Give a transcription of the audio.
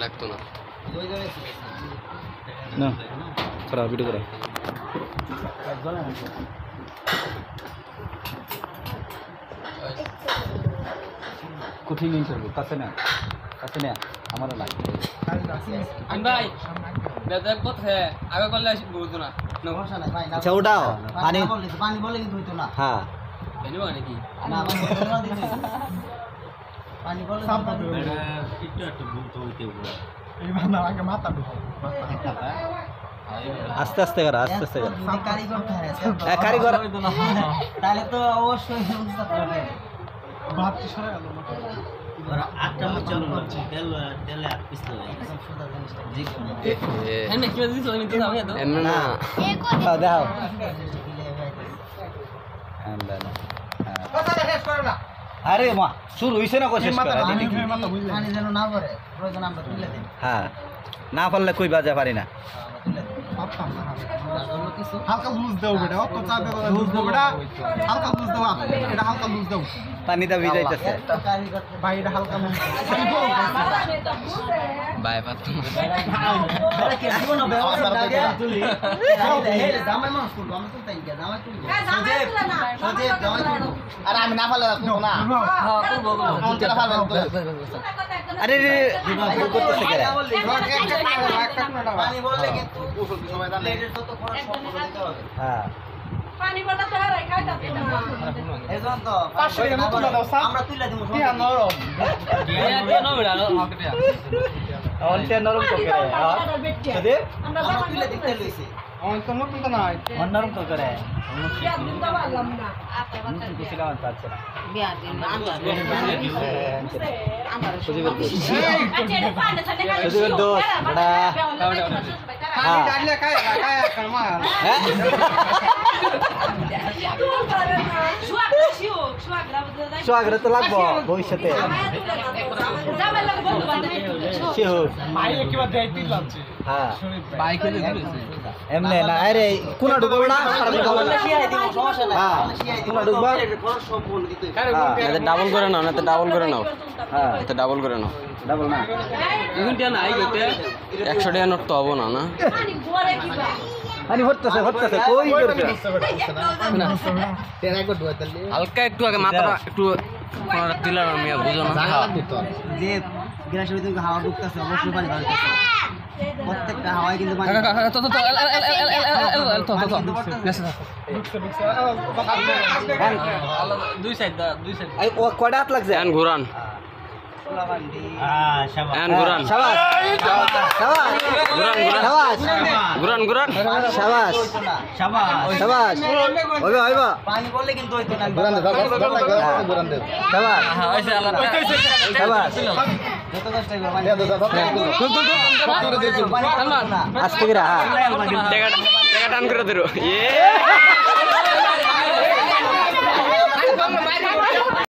লাগতো না না করা ভিডিও করা কঠিন ইন্টারভিউ কাছে না আমার লাগবে ভাই বেদা কোথায় আগে করলে বুঝতো না আচ্ছা ওটাও পানি পানি বলে কিন্তু হইতো না হ্যাঁ এনে নাকি না পানি বলে একটু ভুলতে হইতে হবে আস্তে আস্তে করা আস্তে আস্তে করা কারিগর কারিগর তাহলে তো অবশ্যই বুঝতে পারবে আটটা মুচল তেলে আট পিস এনে কি দিছ আমি তো আমি তো এমন না দাও আরে মা শুরু হইছে না কোশিশ করা পানি যেন না পড়ে প্রয়োজন আমরা তুলে দেব হ্যাঁ না পারলে কই বাজা পারি না হালকা লুজ দাও বেটা অত চাপে করে লুজ দাও বেটা হালকা লুজ দাও এটা হালকা লুজ দাও পানিটা ভিজাইতেছে ভাই এটা হালকা লুজ বাই পাত আরে কি জীবন ব্যবস্থা লাগে তুলি এই জামাই মানুষ করব আমরা তো তাই জামাই তুলি সজীব জামাই তুলি আরে আমি না পারলে করব না হ্যাঁ তো বলবো আমি কেন পারবো আরে রে করতেছে কেন পানি বললে কিন্তু প্লেটের যত খরচ সব করে দিতে হবে হ্যাঁ পানি বড় তো হারাই খাইতা তো এজন তো 500 টাকা মতো দাও স্যার আমরা তুইলা দিমু কি নরম দিয়ে নো বেড়া হকটিয়া অনতে নরম তো করে সদে আমরা আমরা তুইলা দিতে লইছি আমার তো নতুন তো নাই নরম তো করে বিয়া দিন তো পারলাম না বুঝছিলাম পাচ্ছে না বিয়া দিন আমরা সুযোগের দোষ আচ্ছা এটা পানি ছাড়ে খাই সুযোগের দোষ বড়া পানি ডাললে খায় কারমা হ্যাঁ সোয়াগরে তো লাগবো ভবিষ্যতে শিওর মাইলে কিবা দেইতে লাগছে হ্যাঁ বাইক হলে এমনে না আরে কোনা ঢুকবো না শিয়াই দিমু সমস্যা নাই হ্যাঁ শিয়াই দিমু কোনা ঢুকবা প্লেটের খরচ সব বলে দিতে এটা ডাবল করে নাও না তো ডাবল করে নাও হ্যাঁ এটা ডাবল করে নাও ডাবল না এগুনটা নাই গতে 100 টাকা নোট তো হবো না না আনি হটতেছে কই করছে তেরা কো দুয়াতলে হালকা একটু আগে মাথাটা একটু দিলাম আমি বুঝো না যে গ্লাসের ভিতরে হাওয়া ঢুকতেছে অবশ্যই পানি ঢালতেছে প্রত্যেকটা হাওয়ায় কিন্তু পানি তো দুই সাইড এই ও কয়টা হাত লাগছে এন ঘুরান এন ঘুরান শাবাশ শাবাশ ঘুরান শাবাশ শাবাশ হইবা পানি বললে কিন্তু হইতো না গুরান দে গুরান দে শাবাশ হ্যাঁ ওইসে আলাদা শাবাশ যত কষ্ট হবে পানি আস্তে করে হ্যাঁ টাকা টান করে দিরো